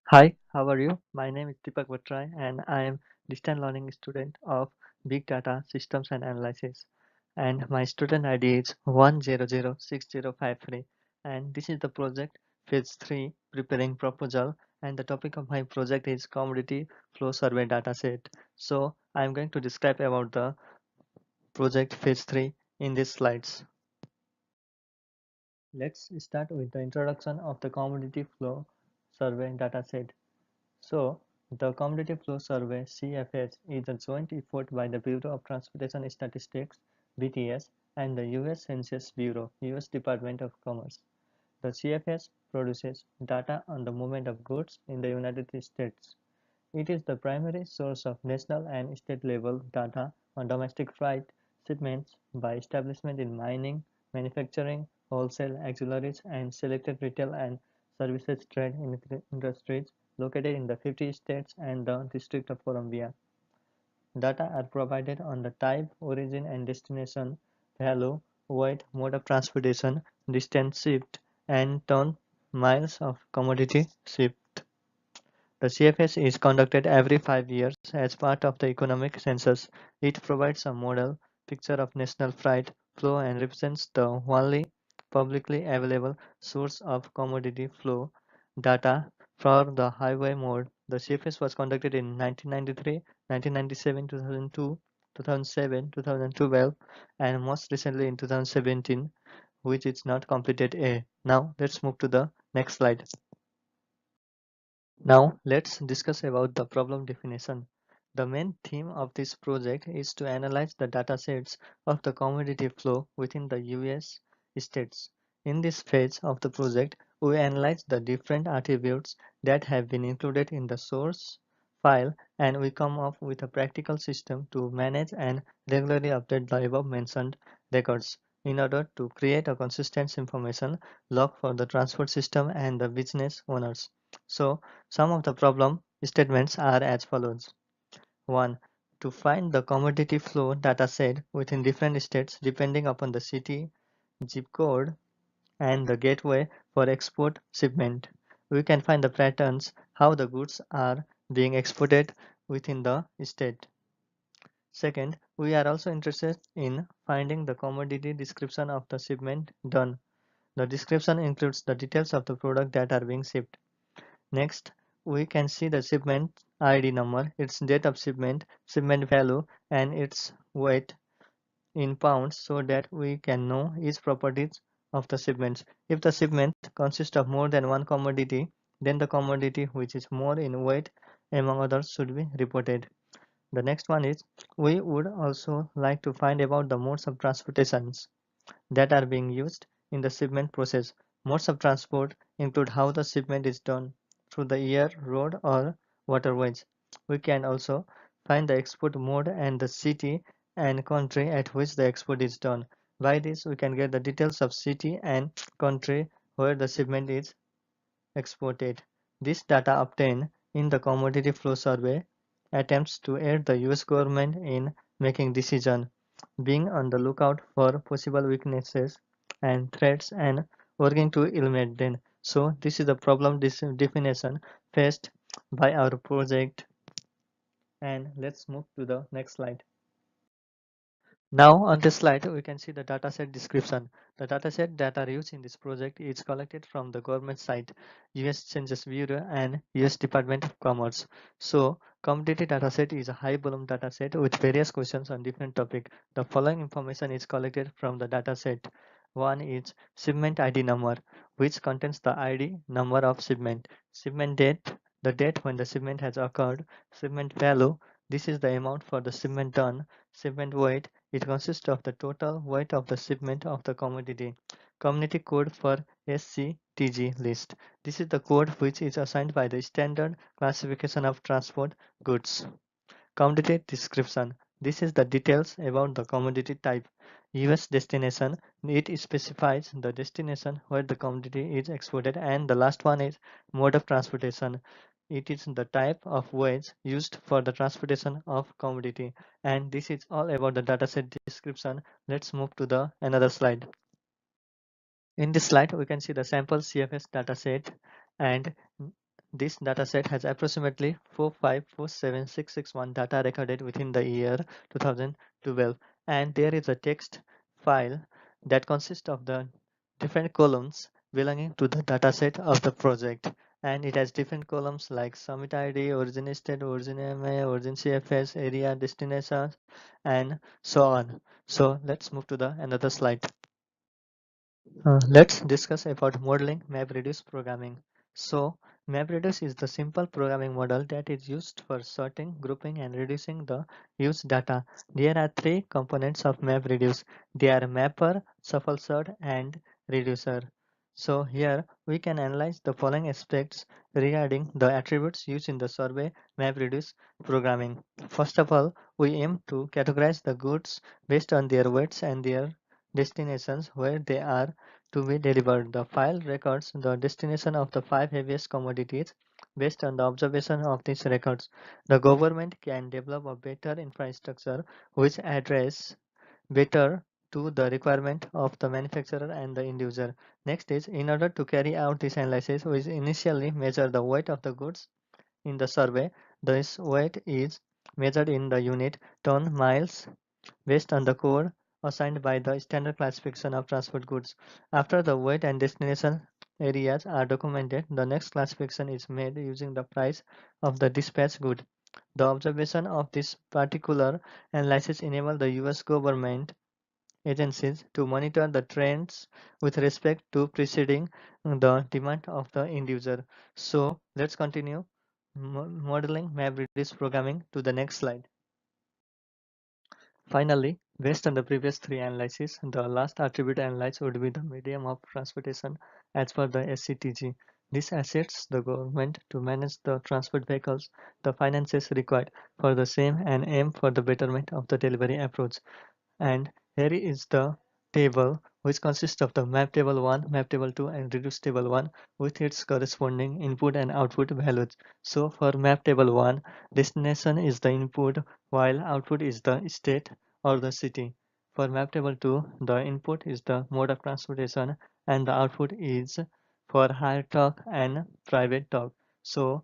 Hi, how are you? My name is Deepak Bhattarai and I am distance learning student of Big Data Systems and Analysis. And my student ID is 1006053. And this is the project phase 3 preparing proposal, and the topic of my project is commodity flow survey dataset. So I am going to describe about the project phase 3 in these slides. Let's start with the introduction of the commodity flow survey dataset. So, the Commodity Flow Survey (CFS) is a joint effort by the Bureau of Transportation Statistics (BTS) and the U.S. Census Bureau (U.S. Department of Commerce). The CFS produces data on the movement of goods in the United States. It is the primary source of national and state-level data on domestic freight shipments by establishment in mining, manufacturing, wholesale, auxiliaries, and selected retail and services trade industries located in the 50 states and the District of Columbia. Data are provided on the type, origin and destination, value, weight, mode of transportation, distance shipped, and ton miles of commodity shipped. The CFS is conducted every 5 years as part of the economic census. It provides a model picture of national freight flow and represents the only publicly available source of commodity flow data for the highway mode. The CFS was conducted in 1993, 1997, 2002, 2007, 2012, and most recently in 2017, which is not completed A. Now let's move to the next slide. Now let's discuss about the problem definition. The main theme of this project is to analyze the datasets of the commodity flow within the US states. In this phase of the project, we analyze the different attributes that have been included in the source file, and we come up with a practical system to manage and regularly update the above mentioned records in order to create a consistent information log for the transport system and the business owners. So some of the problem statements are as follows. 1. To find the commodity flow data set within different states depending upon the city, zip code, and the gateway for export shipment. We can find the patterns how the goods are being exported within the state. Second, we are also interested in finding the commodity description of the shipment done. The description includes the details of the product that are being shipped. Next, we can see the shipment ID number, its date of shipment, shipment value, and its weight in pounds so that we can know each properties of the shipments. If the shipment consists of more than one commodity, then the commodity which is more in weight among others should be reported. The next one is we would also like to find about the modes of transportations that are being used in the shipment process. Modes of transport include how the shipment is done through the air, road, or waterways. We can also find the export mode and the city and country at which the export is done. By this, we can get the details of city and country where the shipment is exported. This data obtained in the Commodity Flow Survey attempts to aid the US government in making decisions, being on the lookout for possible weaknesses and threats and working to eliminate them. So this is the problem definition faced by our project, and let's move to the next slide. Now on this slide, we can see the dataset description. The dataset that are used in this project is collected from the government site, US Census Bureau and US Department of Commerce. So commodity dataset is a high volume dataset with various questions on different topic. The following information is collected from the dataset. One is shipment ID number, which contains the ID number of shipment. Shipment date, the date when the shipment has occurred. Shipment value, this is the amount for the shipment done. Shipment weight, it consists of the total weight of the shipment of the commodity. Community code for SCTG list. This is the code which is assigned by the standard classification of transport goods. Commodity description. This is the details about the commodity type. US destination. It specifies the destination where the commodity is exported, and the last one is mode of transportation. It is the type of ways used for the transportation of commodity. And this is all about the dataset description. Let's move to the another slide. In this slide, we can see the sample CFS dataset, and This dataset has approximately 4547661 data recorded within the year 2012, and there is a text file that consists of the different columns belonging to the dataset of the project, and it has different columns like submit ID, origin state, origin MA, origin CFS, area, destination, and so on. So let's move to the another slide. Let's discuss about modeling MapReduce programming. So, MapReduce is the simple programming model that is used for sorting, grouping, and reducing the used data. There are three components of MapReduce. They are mapper, shuffle sort, and reducer. So here we can analyze the following aspects regarding the attributes used in the survey MapReduce programming. First of all, we aim to categorize the goods based on their weights and their destinations where they are to be delivered. The file records the destination of the five heaviest commodities based on the observation of these records. The government can develop a better infrastructure which address better to the requirement of the manufacturer and the end user. Next is, in order to carry out this analysis, we initially measure the weight of the goods in the survey. This weight is measured in the unit ton miles based on the code assigned by the standard classification of transport goods. After the weight and destination areas are documented, the next classification is made using the price of the dispatch good. The observation of this particular analysis enable the US government agencies to monitor the trends with respect to preceding the demand of the end user. So let's continue modeling MapReduce programming to the next slide. Finally, based on the previous three analyses, the last attribute analyzed would be the medium of transportation as per the SCTG. This assists the government to manage the transport vehicles, the finances required for the same, and aim for the betterment of the delivery approach. And here is the table which consists of the map table 1, map table 2, and reduce table 1 with its corresponding input and output values. So for map table 1, destination is the input while output is the state or the city. For map table 2, the input is the mode of transportation and the output is for hire truck and private truck. So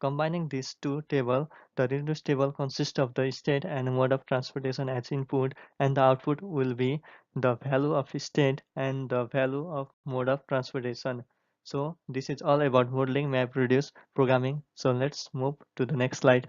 combining these two tables, the reduced table consists of the state and mode of transportation as input, and the output will be the value of state and the value of mode of transportation. So this is all about modeling MapReduce programming. So let's move to the next slide.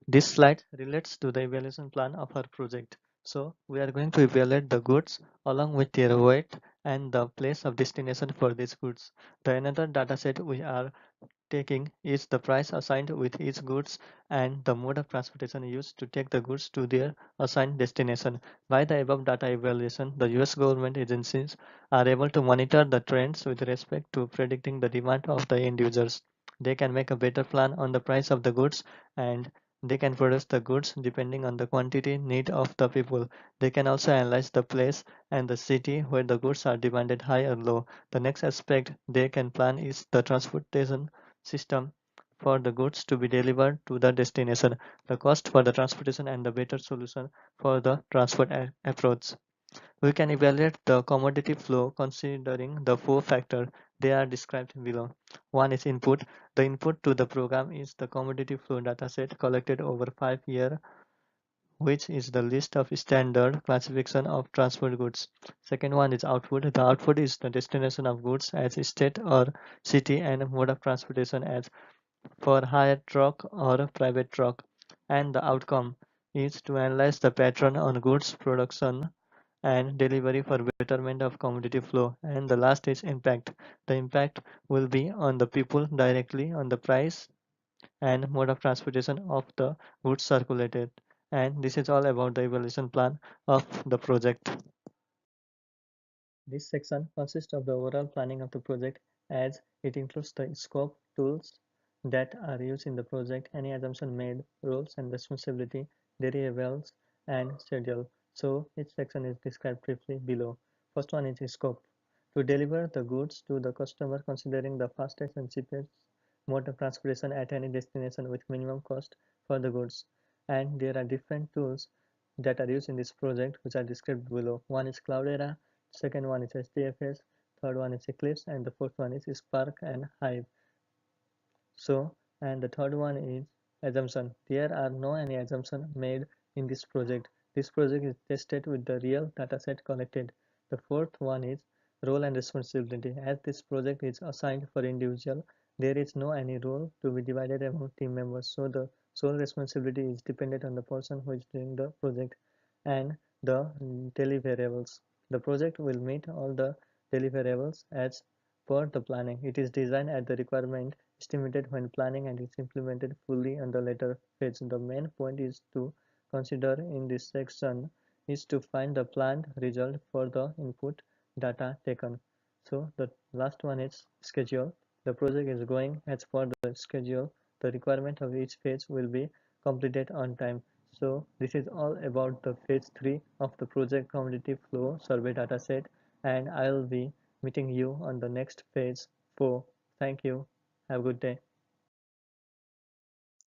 This slide relates to the evaluation plan of our project. So we are going to evaluate the goods along with their weight and the place of destination for these goods. The another dataset we are taking is the price assigned with each goods and the mode of transportation used to take the goods to their assigned destination. By the above data evaluation, the US government agencies are able to monitor the trends with respect to predicting the demand of the end users. They can make a better plan on the price of the goods, and they can produce the goods depending on the quantity need of the people. They can also analyze the place and the city where the goods are demanded high or low. The next aspect they can plan is the transportation system for the goods to be delivered to the destination, the cost for the transportation, and the better solution for the transport approach. We can evaluate the commodity flow considering the four factors they are described below. One is input. The input to the program is the commodity flow dataset collected over 5 years, which is the list of standard classification of transport goods. Second one is output. The output is the destination of goods as state or city and mode of transportation as for hire truck or private truck. And the outcome is to analyze the pattern on goods production and delivery for betterment of commodity flow. And the last is impact. The impact will be on the people directly on the price and mode of transportation of the goods circulated. And this is all about the evaluation plan of the project. This section consists of the overall planning of the project as it includes the scope, tools that are used in the project, any assumption made, roles and responsibility, deliverables, and schedule. So each section is described briefly below. First one is scope. To deliver the goods to the customer considering the fastest and cheapest mode of transportation at any destination with minimum cost for the goods. And there are different tools that are used in this project which are described below. One is Cloudera, second one is HDFS, third one is Eclipse, and the fourth one is Spark and Hive. So, and the third one is assumption. There are no any assumption made in this project. This project is tested with the real dataset collected. The fourth one is role and responsibility. As this project is assigned for individual, there is no any role to be divided among team members. So the sole responsibility is dependent on the person who is doing the project and the deliverables. The project will meet all the deliverables as per the planning. It is designed at the requirement estimated when planning and is implemented fully on the later phase. The main point is to consider in this section is to find the planned result for the input data taken. So the last one is schedule. The project is going as per the schedule. The requirement of each phase will be completed on time. So this is all about the phase 3 of the project commodity flow survey dataset, and I'll be meeting you on the next phase 4. Thank you. Have a good day.